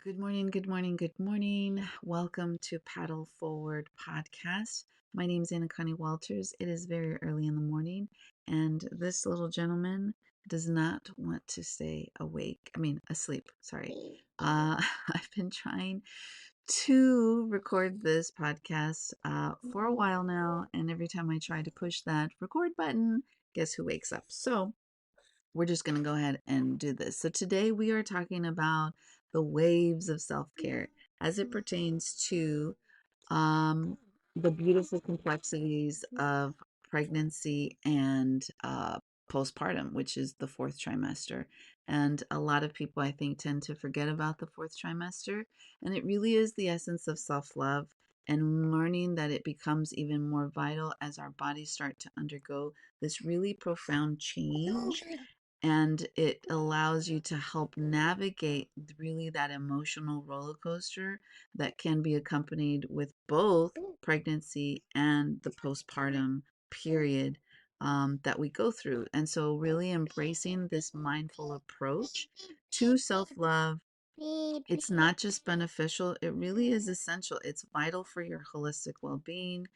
Good morning, good morning, good morning. Welcome to Paddle Forward Podcast. My name is Anacani Walters. It is very early in the morning, and this little gentleman does not want to stay asleep. Sorry. I've been trying to record this podcast for a while now, and every time I try to push that record button, guess who wakes up? So, we're just going to go ahead and do this. So, today we are talking about the waves of self care as it pertains to um, the beautiful complexities of pregnancy and postpartum, which is the fourth trimester. And a lot of people, I think, tend to forget about the fourth trimester. And it really is the essence of self love and learning that it becomes even more vital as our bodies start to undergo this really profound change, and it allows you to help navigate really that emotional roller coaster that can be accompanied with both pregnancy and the postpartum period that we go through. And so, really embracing this mindful approach to self love, it's not just beneficial, it really is essential. It's vital for your holistic well being.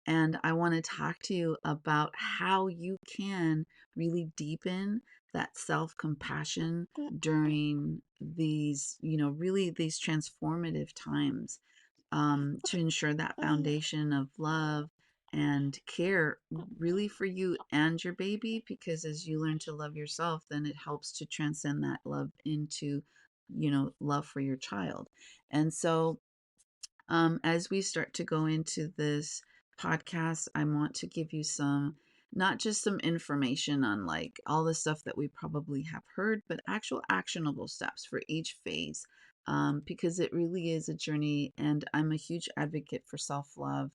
And I want to talk to you about how you can really deepen that self compassion during these, really these transformative times, to ensure that foundation of love and care really for you and your baby. Because as you learn to love yourself, then it helps to transcend that love into, love for your child. And so, as we start to go into this podcast, I want to give you not just some information on like all the stuff that we probably have heard, but actual actionable steps for each phase, because it really is a journey. And I'm a huge advocate for self love.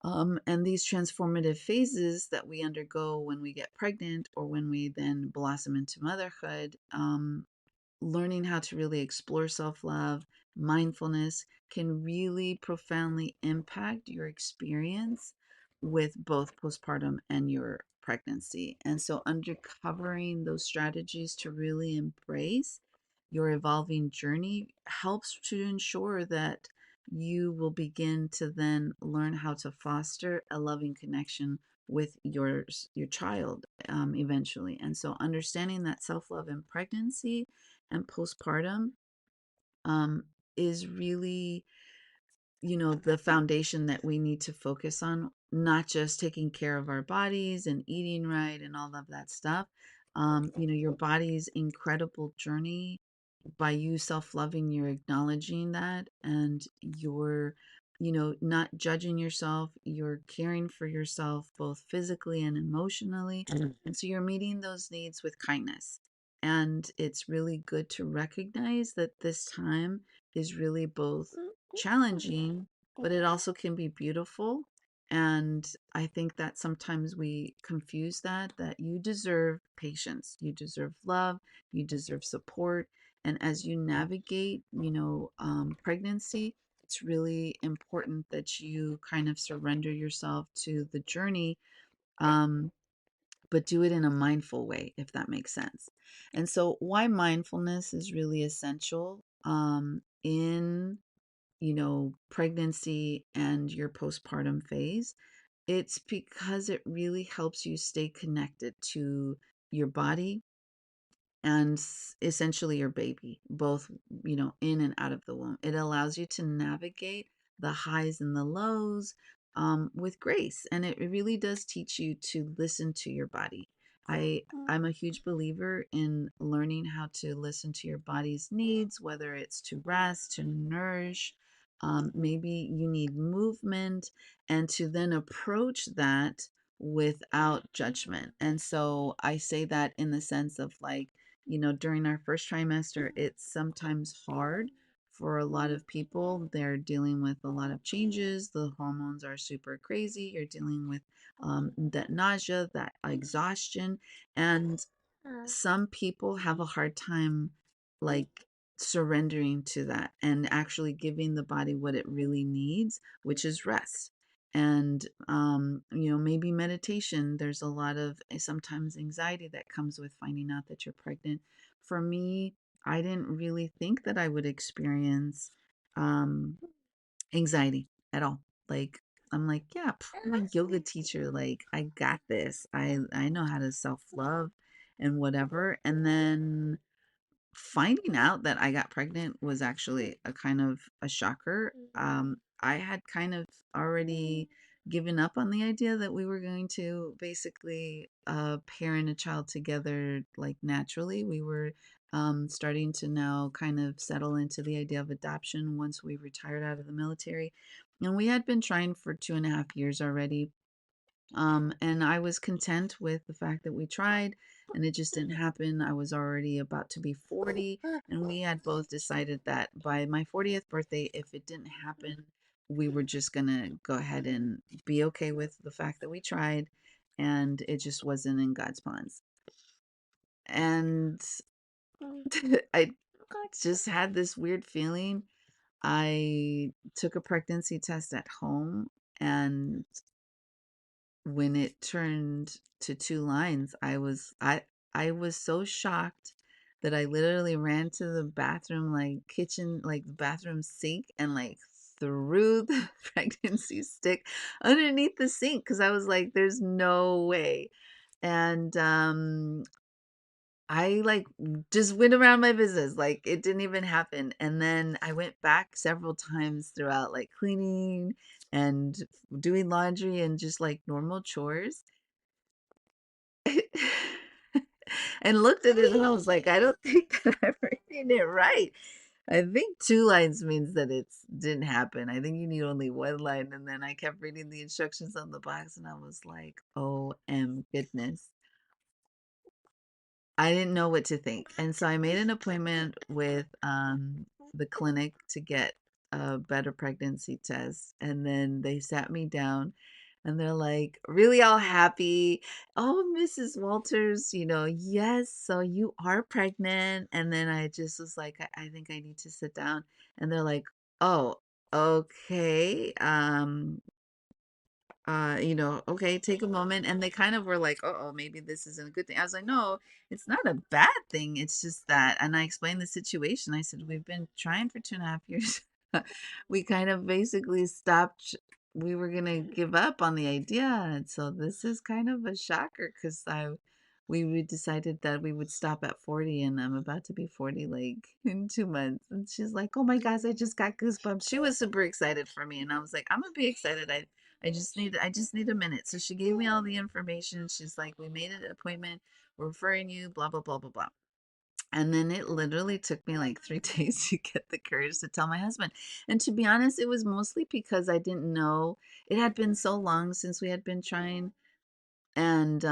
And these transformative phases that we undergo when we get pregnant or when we then blossom into motherhood, learning how to really explore self love, mindfulness can really profoundly impact your experience with both postpartum and your pregnancy. And so, uncovering those strategies to really embrace your evolving journey helps to ensure that you will begin to then learn how to foster a loving connection with your child, eventually. And so understanding that self-love in pregnancy and postpartum, um, is really, the foundation that we need to focus on, not just taking care of our bodies and eating right and all of that stuff. Your body's incredible journey, by you self-loving, you're acknowledging that, and you're, not judging yourself, you're caring for yourself both physically and emotionally. And so you're meeting those needs with kindness. And it's really good to recognize that this time is really both challenging, but it also can be beautiful. And I think that sometimes we confuse that you deserve patience, you deserve love, you deserve support. And as you navigate, pregnancy, it's really important that you kind of surrender yourself to the journey, um, but do it in a mindful way, if that makes sense. And so, why mindfulness is really essential, in, pregnancy and your postpartum phase. It's because it really helps you stay connected to your body and essentially your baby, both, in and out of the womb. It allows you to navigate the highs and the lows, with grace, and it really does teach you to listen to your body. I'm a huge believer in learning how to listen to your body's needs, whether it's to rest, to nourish, maybe you need movement, and to then approach that without judgment. And so I say that in the sense of like, during our first trimester, it's sometimes hard for a lot of people. They're dealing with a lot of changes. The hormones are super crazy. You're dealing with, that nausea, that exhaustion. And some people have a hard time, like, surrendering to that and actually giving the body what it really needs, which is rest. And maybe meditation. There's a lot of, sometimes, anxiety that comes with finding out that you're pregnant. For me, I didn't really think that I would experience um, anxiety at all. Like, I'm like, yeah, I'm a yoga teacher. Like, I got this. I know how to self love and whatever. And then finding out that I got pregnant was actually a kind of a shocker. I had kind of already given up on the idea that we were going to basically parent a child together like naturally. We were starting to now kind of settle into the idea of adoption once we retired out of the military. And we had been trying for 2.5 years already, and I was content with the fact that we tried and it just didn't happen. I was already about to be 40, and we had both decided that by my 40th birthday, if it didn't happen, we were just going to go ahead and be okay with the fact that we tried and it just wasn't in God's plans. And I just had this weird feeling. I took a pregnancy test at home, and when it turned to two lines, I was so shocked that I literally ran to the bathroom, like kitchen, like the bathroom sink, and like threw the pregnancy stick underneath the sink because I was like, there's no way. And I like just went around my business like it didn't even happen. And then I went back several times throughout, like cleaning and doing laundry and just like normal chores. And looked at it and I was like, I don't think that I'm reading it right. I think two lines means that it didn't happen. I think you need only one line. And then I kept reading the instructions on the box and I was like, oh, goodness. I didn't know what to think. And so I made an appointment with the clinic to get a better pregnancy test. And then they sat me down and they're like, really all happy. Oh, Mrs. Walters, yes, so you are pregnant. And then I just was like, I think I need to sit down. And they're like, oh, okay. Okay, take a moment. And they kind of were like, oh, maybe this isn't a good thing. I was like, no, it's not a bad thing. It's just that. And I explained the situation. I said, we've been trying for 2.5 years. We kind of basically stopped. We were going to give up on the idea. And so this is kind of a shocker because we decided that we would stop at 40 and I'm about to be 40 like in 2 months. And she's like, oh my gosh, I just got goosebumps. She was super excited for me. And I was like, I'm gonna be excited. I just need a minute. So she gave me all the information. She's like, we made an appointment. We're referring you, blah, blah, blah, blah, blah. And then it literally took me like 3 days to get the courage to tell my husband. And to be honest, it was mostly because I didn't know. It had been so long since we had been trying. And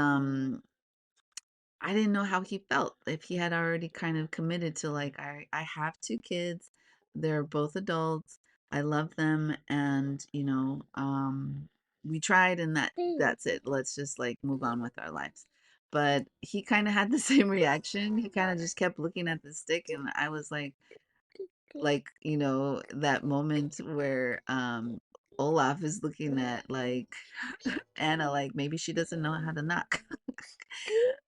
I didn't know how he felt, if he had already kind of committed to like, I have two kids. They're both adults. I love them. And, we tried and that's it. Let's just like move on with our lives. But he kind of had the same reaction. He kind of just kept looking at the stick and I was like, that moment where Olaf is looking at like Anna like maybe she doesn't know how to knock.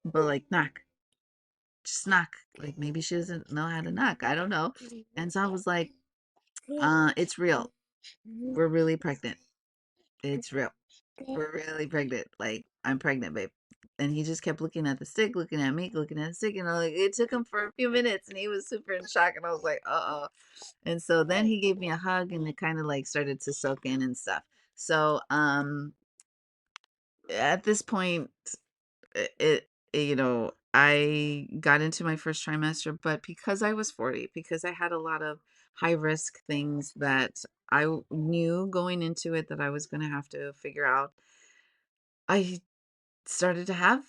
But like knock, just knock. Like maybe she doesn't know how to knock. I don't know. And so I was like, it's real. We're really pregnant. It's real. We're really pregnant. Like, I'm pregnant, babe. And he just kept looking at the stick, looking at me, looking at the stick, and like it took him for a few minutes and he was super in shock and I was like, uh-oh. And so then he gave me a hug and it kind of like started to soak in and stuff. So at this point I got into my first trimester, but because I was 40, because I had a lot of high risk things that knew going into it that I was going to have to figure out, I started to have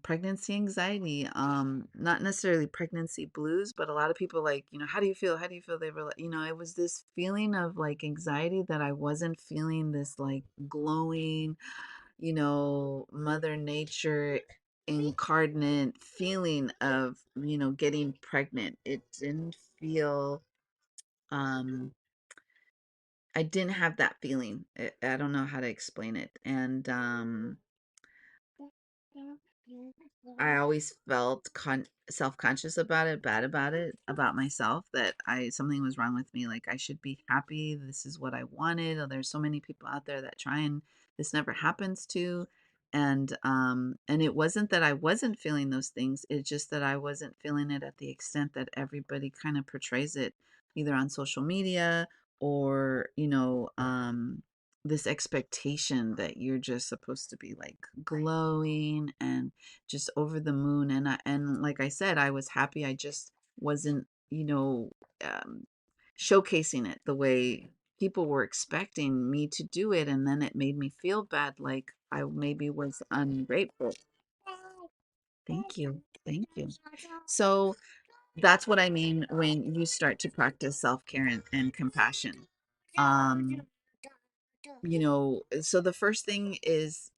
pregnancy anxiety, not necessarily pregnancy blues, but a lot of people like, how do you feel, they were like, it was this feeling of like anxiety that I wasn't feeling, this like glowing, Mother Nature incarnate feeling of, getting pregnant. It didn't feel, um, I didn't have that feeling. I don't know how to explain it. And I always felt self-conscious about it, bad about it, about myself, that I something was wrong with me. Like I should be happy. This is what I wanted. Oh, there's so many people out there that try and this never happens to. And it wasn't that I wasn't feeling those things. It's just that I wasn't feeling it at the extent that everybody kind of portrays it, either on social media or, this expectation that you're just supposed to be like glowing and just over the moon. And like I said, I was happy. I just wasn't, um, showcasing it the way people were expecting me to do it, and then it made me feel bad, like I maybe was ungrateful. Thank you. Thank you. So that's what I mean when you start to practice self-care and compassion. Um, so the first thing is,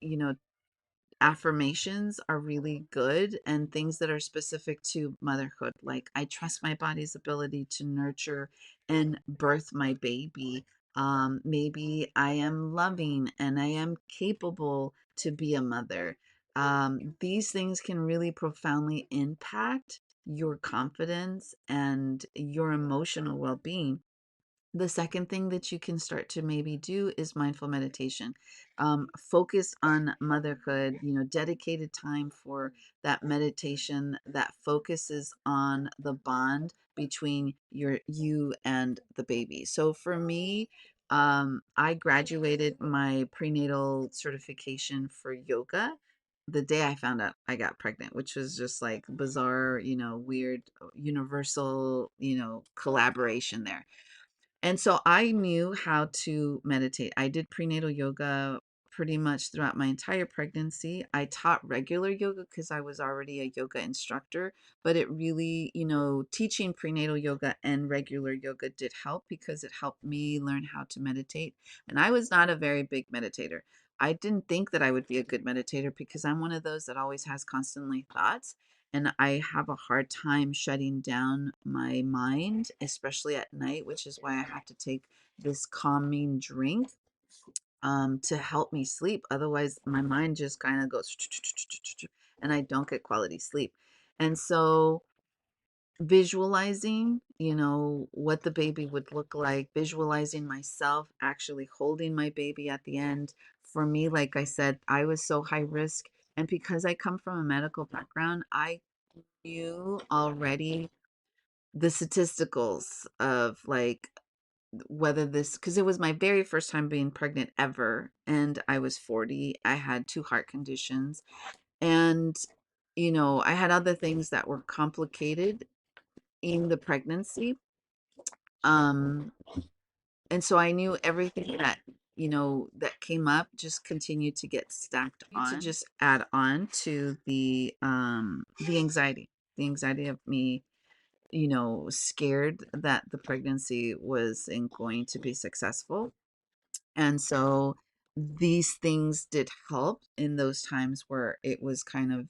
affirmations are really good, and things that are specific to motherhood, like I trust my body's ability to nurture and birth my baby. Maybe I am loving and I am capable to be a mother. These things can really profoundly impact your confidence and your emotional well-being. The second thing that you can start to maybe do is mindful meditation. Focus on motherhood, dedicated time for that meditation that focuses on the bond between you and the baby. So for me, I graduated my prenatal certification for yoga the day I found out I got pregnant, which was just like bizarre, weird, universal, collaboration there. And so I knew how to meditate. I did prenatal yoga pretty much throughout my entire pregnancy. I taught regular yoga because I was already a yoga instructor, but it really, teaching prenatal yoga and regular yoga did help because it helped me learn how to meditate. And I was not a very big meditator. I didn't think that I would be a good meditator because I'm one of those that always has constantly thoughts, and I have a hard time shutting down my mind, especially at night, which is why I have to take this calming drink to help me sleep. Otherwise, my mind just kind of goes and I don't get quality sleep. And so, visualizing, what the baby would look like, visualizing myself actually holding my baby at the end. For me, like I said, I was so high risk. And because I come from a medical background, I knew already the statisticals of like whether this, because it was my very first time being pregnant ever, and I was 40. I had two heart conditions, and I had other things that were complicated in the pregnancy. Um, and so I knew everything that that came up just continued to get stacked on, to just add on to the anxiety of me, scared that the pregnancy wasn't going to be successful. And so these things did help in those times where it was kind of,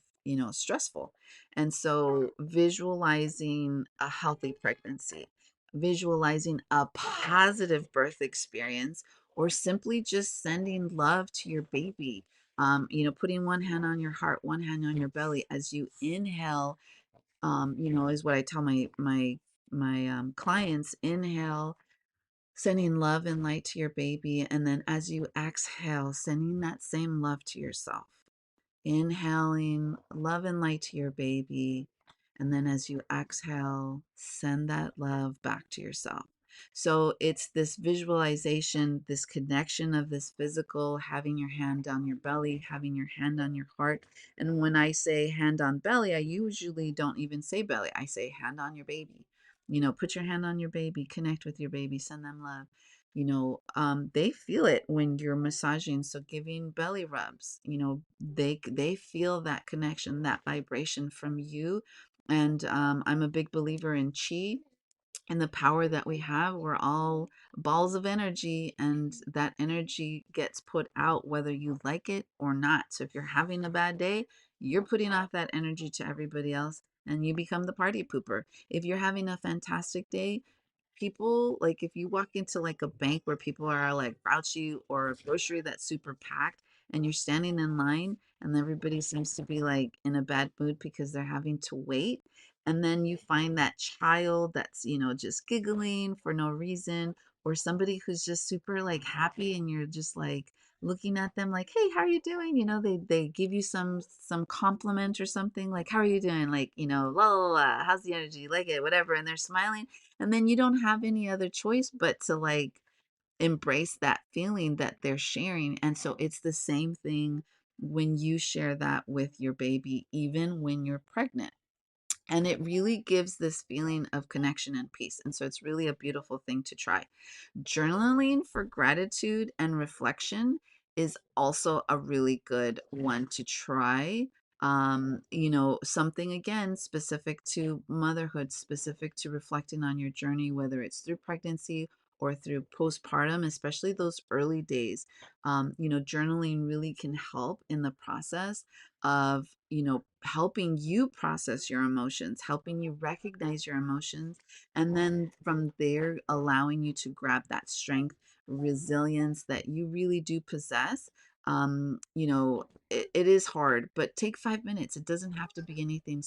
stressful. And so visualizing a healthy pregnancy, visualizing a positive birth experience, or simply just sending love to your baby. Putting one hand on your heart, one hand on your belly as you inhale, is what I tell my clients. Inhale, sending love and light to your baby, and then as you exhale, sending that same love to yourself. Inhaling love and light to your baby, and then as you exhale, send that love back to yourself. So it's this visualization, this connection of this physical, having your hand on your belly, having your hand on your heart. And when I say hand on belly, I usually don't even say belly. I say hand on your baby. Put your hand on your baby, connect with your baby, send them love. They feel it when you're massaging. So giving belly rubs, they feel that connection, that vibration from you. And I'm a big believer in chi and the power that we have. We're all balls of energy, and that energy gets put out whether you like it or not. So if you're having a bad day, you're putting off that energy to everybody else, and you become the party pooper. If you're having a fantastic day, people, like if you walk into like a bank where people are like grouchy, or a grocery that's super packed, and you're standing in line and everybody seems to be like in a bad mood because they're having to wait. And then you find that child that's, just giggling for no reason, or somebody who's just super like happy, and you're just like looking at them like, hey, how are you doing? They give you some compliment or something, like, how are you doing? Like, la la la, how's the energy? You like it, whatever. And they're smiling. And then you don't have any other choice but to like embrace that feeling that they're sharing. And so it's the same thing when you share that with your baby, even when you're pregnant. And it really gives this feeling of connection and peace. And so it's really a beautiful thing to try. Journaling for gratitude and reflection is also a really good one to try. Something again specific to motherhood, specific to reflecting on your journey, whether it's through pregnancy or through postpartum, especially those early days. Journaling really can help in the process of, helping you process your emotions, helping you recognize your emotions, and then from there, allowing you to grab that strength, resilience that you really do possess. It is hard, but take 5 minutes. It doesn't have to be anything,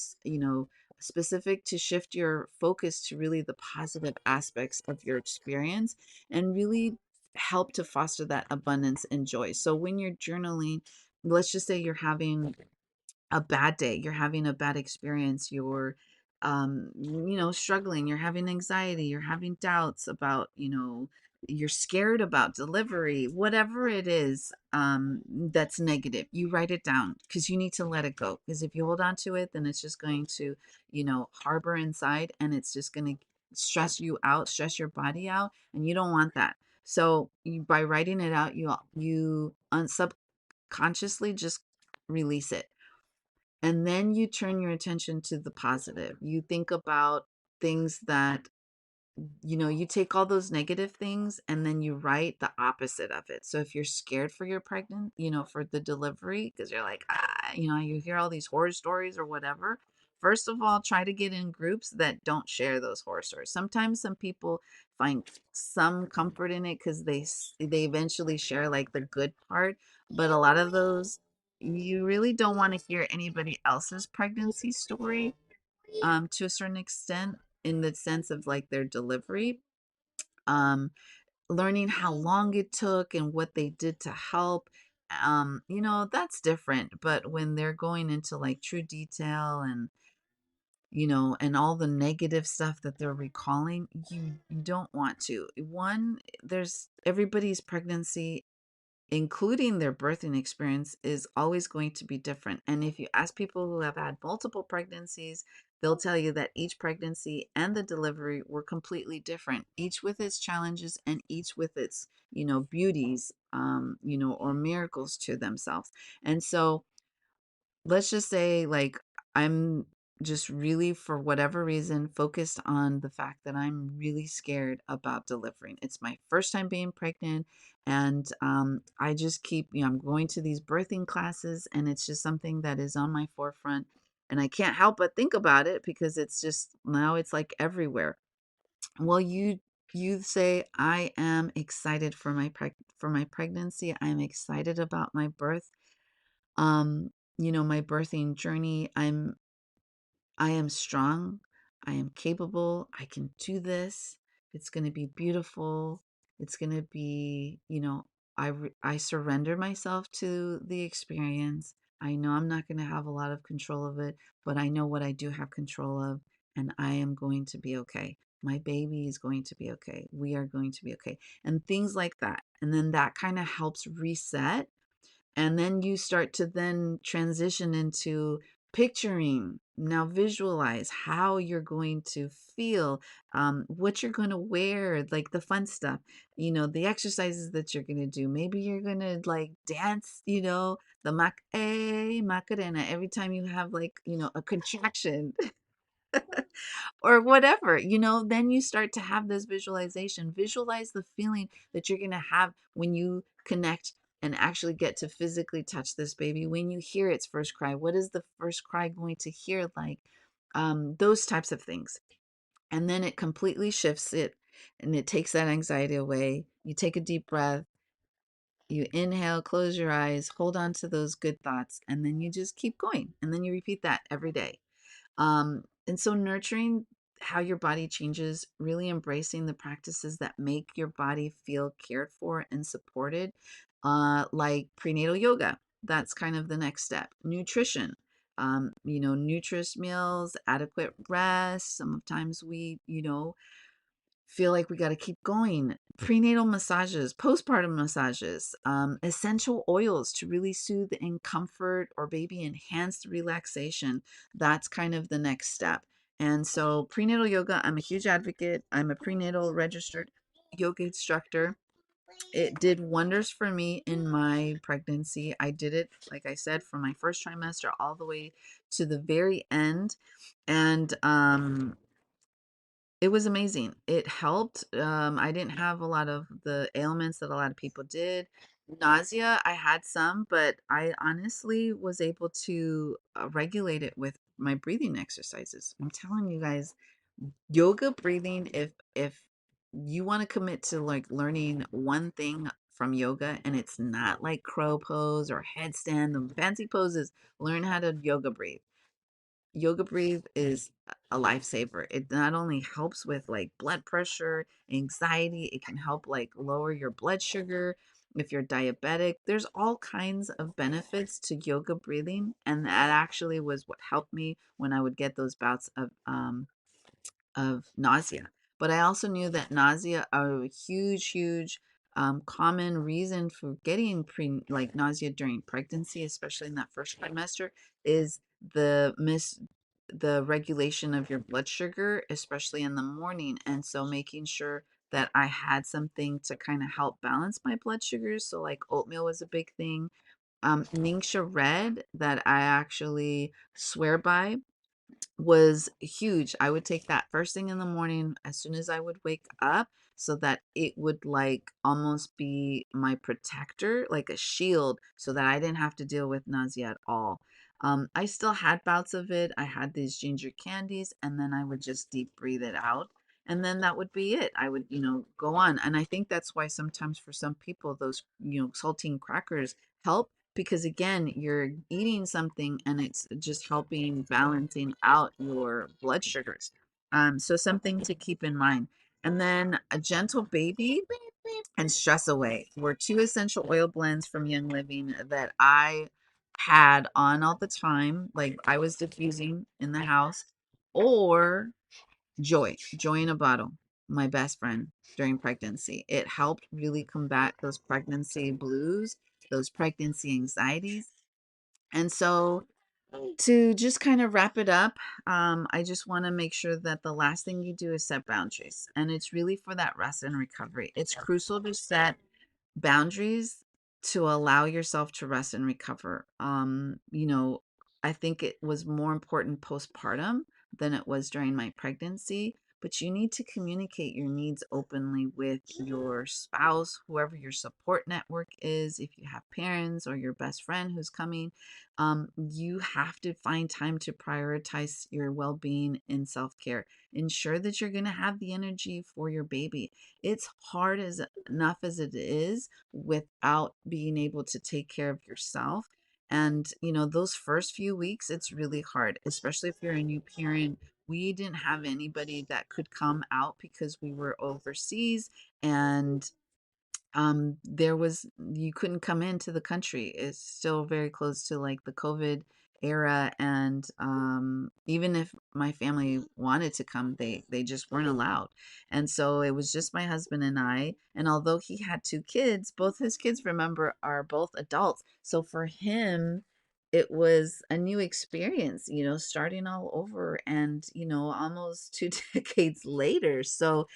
specific, to shift your focus to really the positive aspects of your experience and really help to foster that abundance and joy. So when you're journaling, let's just say you're having a bad day, you're having a bad experience, you're struggling, you're having anxiety, you're having doubts about, you're scared about delivery, whatever it is, that's negative, you write it down, because you need to let it go, because if you hold on to it, then it's just going to, harbor inside, and it's just going to stress you out, stress your body out, and you don't want that. So by writing it out, you subconsciously just release it. And then you turn your attention to the positive. You think about things that, you take all those negative things and then you write the opposite of it. So if you're scared for your pregnant, for the delivery, because you're like, you hear all these horror stories or whatever. First of all, try to get in groups that don't share those horror stories. Sometimes some people find some comfort in it because they eventually share like the good part, but a lot of those, you really don't want to hear anybody else's pregnancy story, to a certain extent, in the sense of like their delivery. um Learning how long it took and what they did to help, that's different. But when they're going into like true detail, and all the negative stuff that they're recalling, you don't want to. One, there's everybody's pregnancy, including their birthing experience, is always going to be different. And if you ask people who have had multiple pregnancies, they'll tell you that each pregnancy and the delivery were completely different, each with its challenges and each with its, beauties, or miracles to themselves. And so let's just say, like, I'm just really, for whatever reason, focused on the fact that I'm really scared about delivering. It's my first time being pregnant, and I just keep, I'm going to these birthing classes, and it's just something that is on my forefront, and I can't help but think about it because it's just now it's like everywhere. Well, you say, I am excited for my pregnancy. I'm excited about my birth, um my birthing journey. I am strong. I am capable. I can do this. It's going to be beautiful. It's going to be, I surrender myself to the experience. I know I'm not going to have a lot of control of it, but I know what I do have control of, and I am going to be okay. My baby is going to be okay. We are going to be okay. And things like that. And then that kind of helps reset, and then you start to then transition into picturing. Now visualize how you're going to feel, what you're going to wear, like the fun stuff, the exercises that you're going to do. Maybe you're going to like dance, the macarena every time you have like, a contraction. Or whatever, then you start to have this visualization. Visualize the feeling that you're going to have when you connect and actually get to physically touch this baby. When you hear its first cry, what is the first cry going to hear like? Those types of things. And then it completely shifts it, and it takes that anxiety away. You take a deep breath, You inhale, close your eyes, hold on to those good thoughts, and then you just keep going. And then you repeat that every day. And so nurturing how your body changes, really embracing the practices that make your body feel cared for and supported, like prenatal yoga. That's kind of the next step. Nutrition, nutritious meals, adequate rest. Sometimes we, feel like we got to keep going. Prenatal massages, postpartum massages, essential oils to really soothe and comfort or maybe enhance the relaxation. That's kind of the next step. And so, prenatal yoga, I'm a huge advocate. I'm a prenatal registered yoga instructor. It did wonders for me in my pregnancy. I did it, like I said, from my first trimester all the way to the very end. And it was amazing. It helped. I didn't have a lot of the ailments that a lot of people did. Nausea, I had some, but I honestly was able to regulate it with my breathing exercises. I'm telling you guys, yoga breathing, if you want to commit to like learning one thing from yoga and it's not like crow pose or headstand, the fancy poses, learn how to yoga breathe. Yoga breathe is a lifesaver. It not only helps with like blood pressure, anxiety, it can help like lower your blood sugar. If you're diabetic, there's all kinds of benefits to yoga breathing. And that actually was what helped me when I would get those bouts of nausea. But I also knew that nausea, a huge common reason for getting like nausea during pregnancy, especially in that first trimester, is the regulation of your blood sugar, especially in the morning. And so making sure that I had something to kind of help balance my blood sugars. So like oatmeal was a big thing. Ningxia Red that I actually swear by was huge. I would take that first thing in the morning as soon as I would wake up so that it would like almost be my protector, like a shield, so that I didn't have to deal with nausea at all. I still had bouts of it. I had these ginger candies, and then I would just deep breathe it out. And then that would be it. I would, go on. And I think that's why sometimes for some people, those, saltine crackers help because again you're eating something and it's just helping balancing out your blood sugars, so something to keep in mind. And then a gentle baby and stress away were two essential oil blends from Young Living that I had on all the time, like I was diffusing in the house. Or joy in a bottle, my best friend during pregnancy. It helped really combat those pregnancy blues, those pregnancy anxieties. And so, to just kind of wrap it up, I just want to make sure that the last thing you do is set boundaries. And it's really for that rest and recovery. It's crucial to set boundaries to allow yourself to rest and recover. I think it was more important postpartum than it was during my pregnancy, but you need to communicate your needs openly with your spouse, whoever your support network is. If you have parents or your best friend who's coming, you have to find time to prioritize your well being and self care. Ensure that you're going to have the energy for your baby. It's hard as enough as it is without being able to take care of yourself. And, those first few weeks, it's really hard, especially if you're a new parent. We didn't have anybody that could come out because we were overseas, and there was you couldn't come into the country. It's still very close to like the COVID era, and even if my family wanted to come, they just weren't allowed. And so it was just my husband and I, and although he had two kids, both his kids, remember, are both adults. So for him, it was a new experience, starting all over, and almost two decades later. So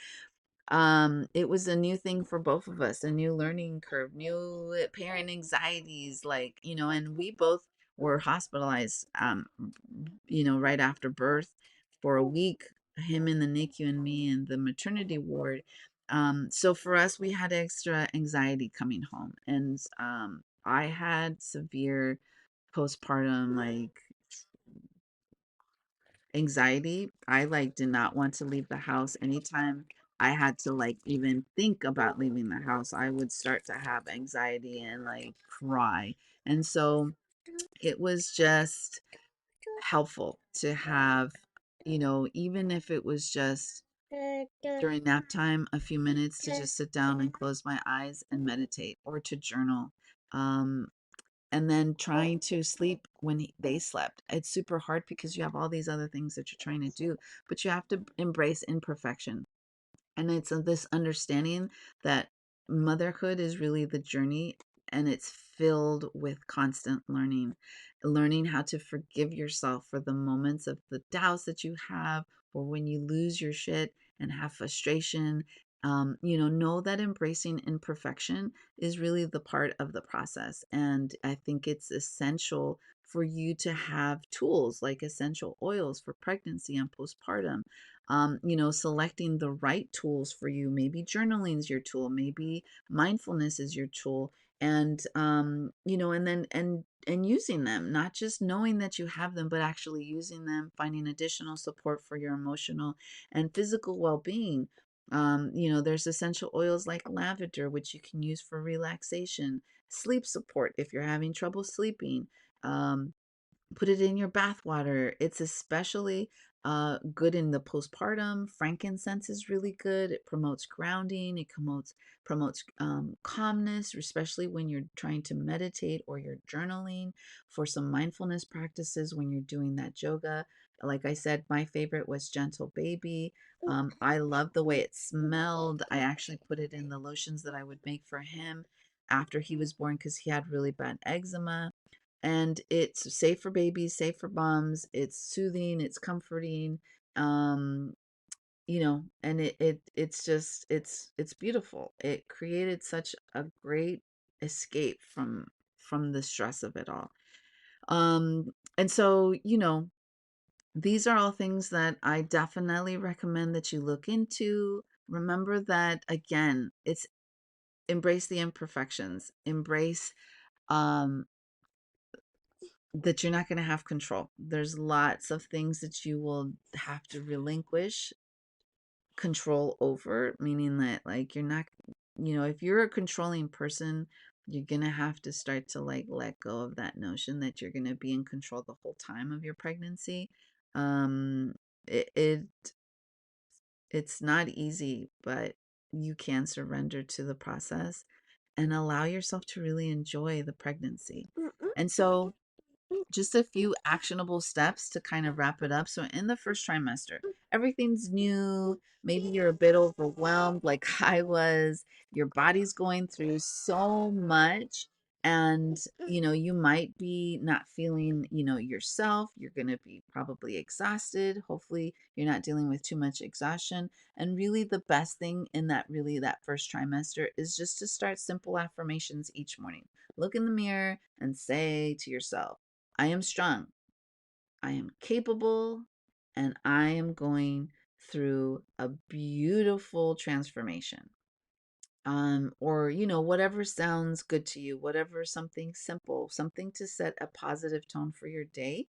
it was a new thing for both of us, a new learning curve, new parent anxieties, like, and we both were hospitalized, right after birth for a week, him in the NICU and me in the maternity ward. So for us, we had extra anxiety coming home, and I had severe postpartum like anxiety. I like did not want to leave the house anytime. I had to like even think about leaving the house, I would start to have anxiety and like cry. And so it was just helpful to have, even if it was just during nap time, a few minutes to just sit down and close my eyes and meditate or to journal. Um, and then trying to sleep when they slept. It's super hard because you have all these other things that you're trying to do, but you have to embrace imperfection. And it's this understanding that motherhood is really the journey, and it's filled with constant learning how to forgive yourself for the moments of the doubts that you have, or when you lose your shit and have frustration. Know that embracing imperfection is really the part of the process. And I think it's essential for you to have tools like essential oils for pregnancy and postpartum. Selecting the right tools for you. Maybe journaling is your tool, maybe mindfulness is your tool. And and using them, not just knowing that you have them, but actually using them, finding additional support for your emotional and physical well-being. There's essential oils like lavender, which you can use for relaxation, sleep support if you're having trouble sleeping. Put it in your bath water. It's especially good in the postpartum. Frankincense is really good. It promotes grounding. It promotes calmness, especially when you're trying to meditate or you're journaling, for some mindfulness practices when you're doing that yoga. Like I said, my favorite was Gentle Baby. I love the way it smelled. I actually put it in the lotions that I would make for him after he was born because he had really bad eczema. And it's safe for babies, safe for moms. It's soothing, it's comforting. um and it's just it's beautiful. It created such a great escape from the stress of it all. And so, these are all things that I definitely recommend that you look into. Remember that, again, it's embrace the imperfections, embrace um that you're not going to have control. There's lots of things that you will have to relinquish control over, meaning that, like, you're not, if you're a controlling person, you're going to have to start to like let go of that notion that you're going to be in control the whole time of your pregnancy. Um it, it it's not easy, but you can surrender to the process and allow yourself to really enjoy the pregnancy. And so, just a few actionable steps to kind of wrap it up. So, in the first trimester, everything's new. Maybe you're a bit overwhelmed, like I was. Your body's going through so much. And, you might be not feeling, yourself. You're going to be probably exhausted. Hopefully, you're not dealing with too much exhaustion. And really, the best thing in that first trimester is just to start simple affirmations each morning. Look in the mirror and say to yourself, I am strong, I am capable, and I am going through a beautiful transformation. Or, whatever sounds good to you, whatever, something simple, something to set a positive tone for your day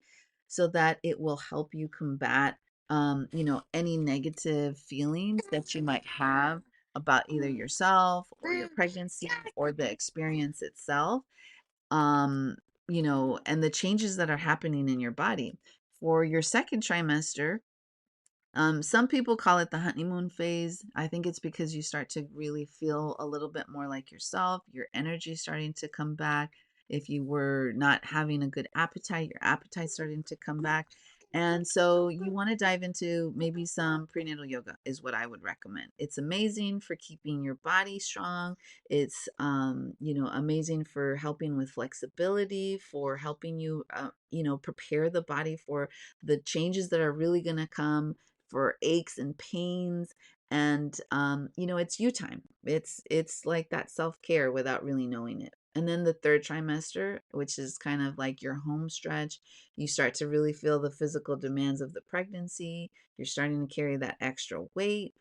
so that it will help you combat, any negative feelings that you might have about either yourself or your pregnancy or the experience itself. um and the changes that are happening in your body. For your second trimester, some people call it the honeymoon phase. I think it's because you start to really feel a little bit more like yourself, your energy starting to come back. If you were not having a good appetite, your appetite starting to come back. And so you want to dive into maybe some prenatal yoga is what I would recommend. It's amazing for keeping your body strong. It's amazing for helping with flexibility, for helping you prepare the body for the changes that are really going to come, for aches and pains. And it's you time. It's like that self-care without really knowing it. And then the third trimester, which is kind of like your home stretch, you start to really feel the physical demands of the pregnancy. You're starting to carry that extra weight,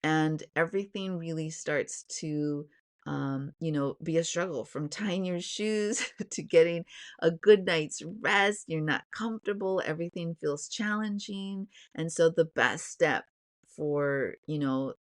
and everything really starts to be a struggle, from tying your shoes to getting a good night's rest. You're not comfortable, everything feels challenging. And so the best step for,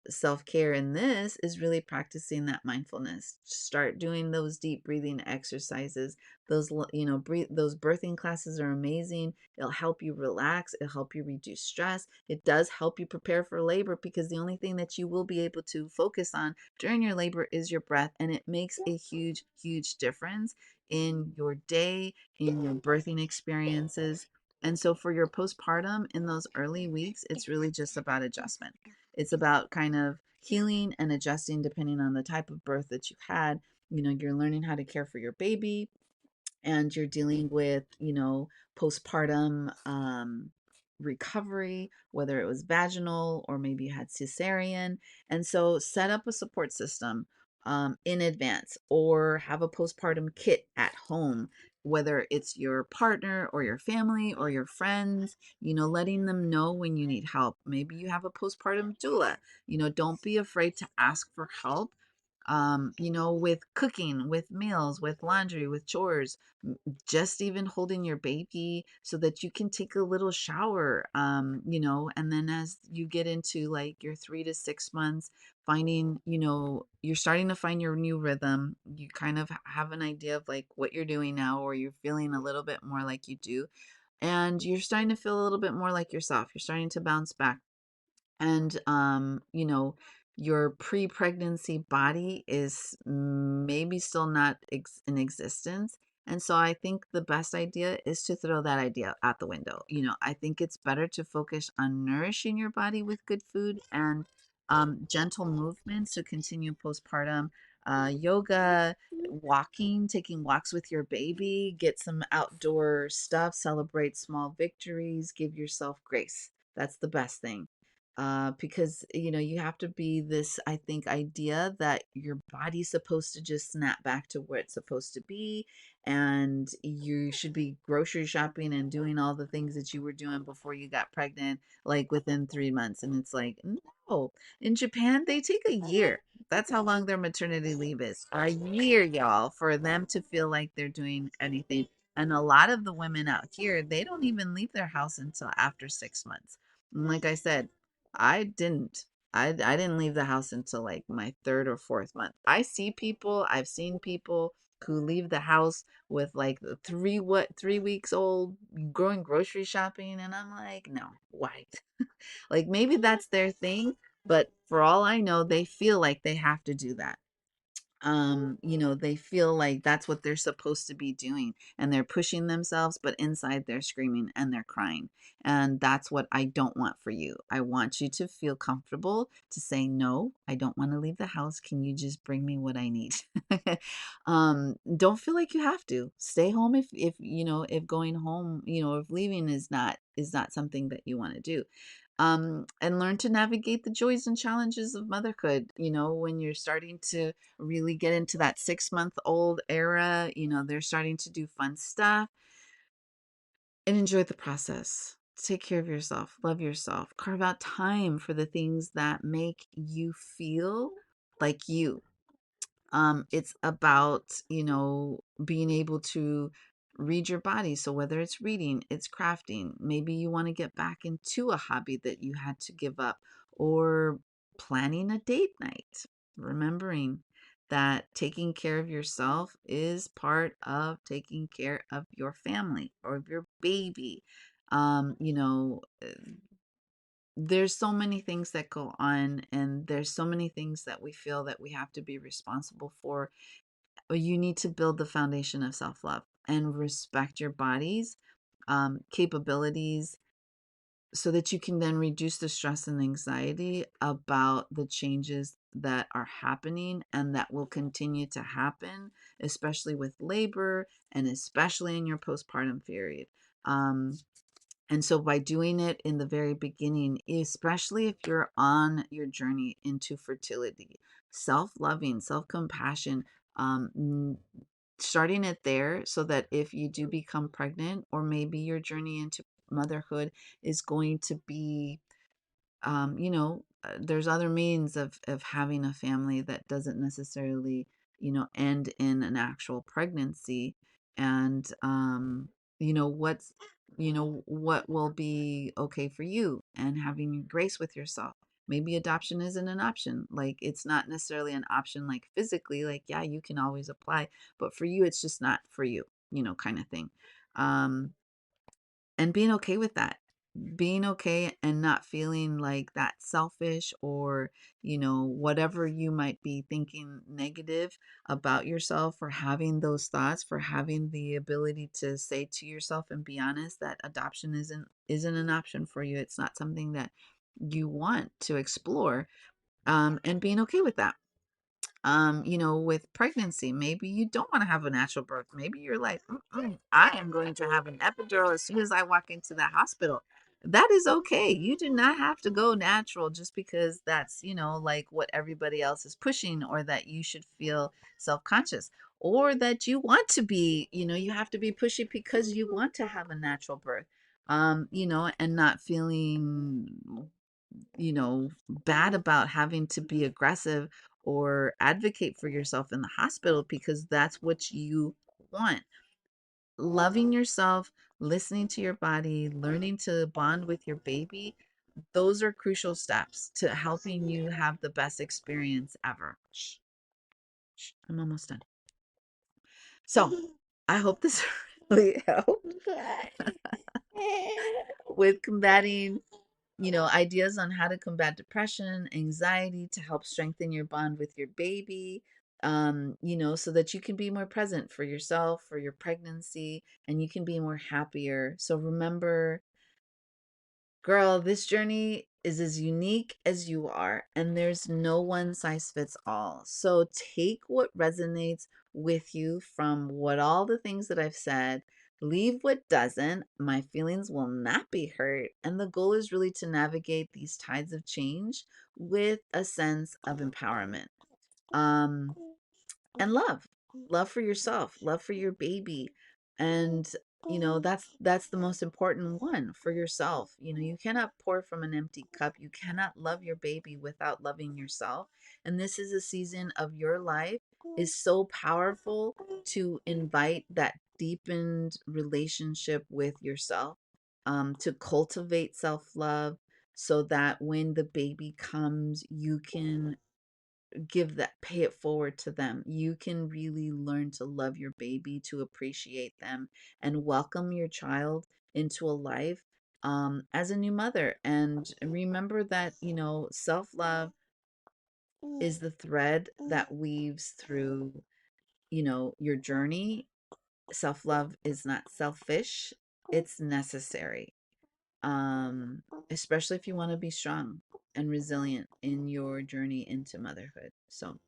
self-care in this is really practicing that mindfulness. Start doing those deep breathing exercises. Those birthing classes are amazing. It'll help you relax, it'll help you reduce stress. It does help you prepare for labor, because the only thing that you will be able to focus on during your labor is your breath, and it makes a huge, huge difference in your day, in your birthing experiences. And so for your postpartum in those early weeks, it's really just about adjustment. It's about kind of healing and adjusting depending on the type of birth that you had. You're learning how to care for your baby, and you're dealing with, postpartum recovery, whether it was vaginal or maybe you had cesarean. And so set up a support system in advance, or have a postpartum kit at home, whether it's your partner or your family or your friends, letting them know when you need help. Maybe you have a postpartum doula. Don't be afraid to ask for help, with cooking, with meals, with laundry, with chores, just even holding your baby so that you can take a little shower, and then as you get into like your 3 to 6 months, finding, you're starting to find your new rhythm. You kind of have an idea of like what you're doing now, or you're feeling a little bit more like you do. And you're starting to feel a little bit more like yourself. You're starting to bounce back, and your pre-pregnancy body is maybe still not in existence. And so I think the best idea is to throw that idea out the window. I think it's better to focus on nourishing your body with good food and gentle movements to continue postpartum. Yoga, walking, taking walks with your baby, get some outdoor stuff, celebrate small victories, give yourself grace. That's the best thing. Because you have to be this, I think, idea that your body's supposed to just snap back to where it's supposed to be, and you should be grocery shopping and doing all the things that you were doing before you got pregnant, like within 3 months. And it's like, no. In Japan, they take a year. That's how long their maternity leave is. A year, y'all, for them to feel like they're doing anything. And a lot of the women out here, they don't even leave their house until after 6 months. And like I said, I didn't. I didn't leave the house until like my third or fourth month. I've seen people who leave the house with like the 3 weeks old, going grocery shopping, and I'm like, no, why? Like maybe that's their thing, but for all I know, they feel like they have to do that. They feel like that's what they're supposed to be doing, and they're pushing themselves, but inside they're screaming and they're crying. And that's what I don't want for you. I want you to feel comfortable to say, no, I don't want to leave the house. Can you just bring me what I need? Don't feel like you have to stay home if going home, if leaving is not something that you want to do. And learn to navigate the joys and challenges of motherhood. When you're starting to really get into that 6 month old era, they're starting to do fun stuff, and enjoy the process. Take care of yourself, love yourself, carve out time for the things that make you feel like you. It's about, being able to read your body. So whether it's reading, it's crafting, maybe you want to get back into a hobby that you had to give up, or planning a date night, remembering that taking care of yourself is part of taking care of your family or of your baby. There's so many things that go on, and there's so many things that we feel that we have to be responsible for. You need to build the foundation of self-love and respect your body's capabilities, so that you can then reduce the stress and anxiety about the changes that are happening and that will continue to happen, especially with labor and especially in your postpartum period. Um, and so by doing it in the very beginning, especially if you're on your journey into fertility, self-loving, self-compassion, starting it there, so that if you do become pregnant, or maybe your journey into motherhood is going to be, there's other means of having a family that doesn't necessarily, end in an actual pregnancy. And what will be okay for you, and having grace with yourself, maybe adoption isn't an option. Like, it's not necessarily an option, like physically, like, yeah, you can always apply, but for you, it's just not for you, kind of thing. Um, and being okay with that, being okay and not feeling like that selfish, or whatever you might be thinking negative about yourself, for having those thoughts, for having the ability to say to yourself and be honest that adoption isn't an option for you. It's not something that you want to explore, and being okay with that. With pregnancy, maybe you don't want to have a natural birth. Maybe you're like, I am going to have an epidural as soon as I walk into that hospital. That is okay. You do not have to go natural just because that's, like what everybody else is pushing, or that you should feel self-conscious, or that you want to be, you have to be pushy because you want to have a natural birth. And not feeling, bad about having to be aggressive or advocate for yourself in the hospital because that's what you want. Loving yourself, listening to your body, learning to bond with your baby, those are crucial steps to helping you have the best experience ever. Shh, shh, I'm almost done. So, I hope this really helped with combating, ideas on how to combat depression, anxiety, to help strengthen your bond with your baby, so that you can be more present for yourself, for your pregnancy, and you can be more happier. So remember, girl, this journey is as unique as you are, and there's no one size fits all. So take what resonates with you from all the things that I've said. Leave what doesn't. My feelings will not be hurt. And the goal is really to navigate these tides of change with a sense of empowerment. Um, and love for yourself, love for your baby. And that's the most important one, for yourself. You cannot pour from an empty cup. You cannot love your baby without loving yourself. And this is a season of your life is so powerful to invite that deepened relationship with yourself, to cultivate self-love, so that when the baby comes, you can pay it forward to them. You can really learn to love your baby, to appreciate them, and welcome your child into a life, as a new mother. And remember that, self love is the thread that weaves through, your journey. Self love is not selfish, it's necessary. Especially if you want to be strong and resilient in your journey into motherhood. So,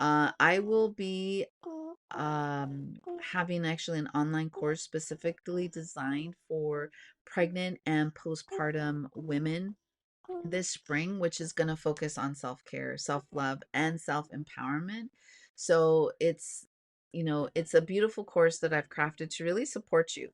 I will be having actually an online course specifically designed for pregnant and postpartum women this spring, which is going to focus on self-care, self-love, and self-empowerment. So it's a beautiful course that I've crafted to really support you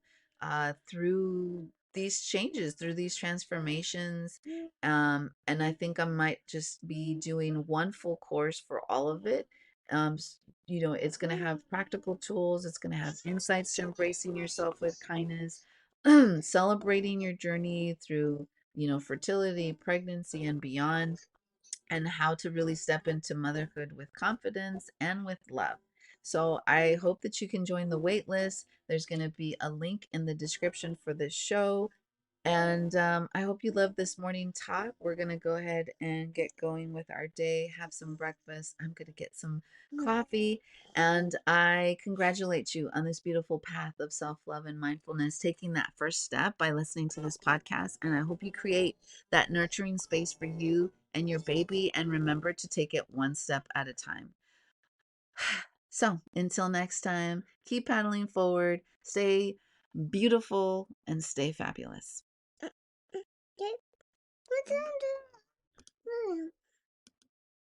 through these changes, through these transformations. And I think I might just be doing one full course for all of it. um it's going to have practical tools, it's going to have insights to embracing yourself with kindness, celebrating your journey through, fertility, pregnancy, and beyond, and how to really step into motherhood with confidence and with love. So I hope that you can join the wait list. There's going to be a link in the description for this show. And I hope you love this morning talk. We're going to go ahead and get going with our day, have some breakfast. I'm going to get some coffee. And I congratulate you on this beautiful path of self love and mindfulness, taking that first step by listening to this podcast. And I hope you create that nurturing space for you and your baby. And remember to take it one step at a time. So until next time, keep paddling forward, stay beautiful, and stay fabulous.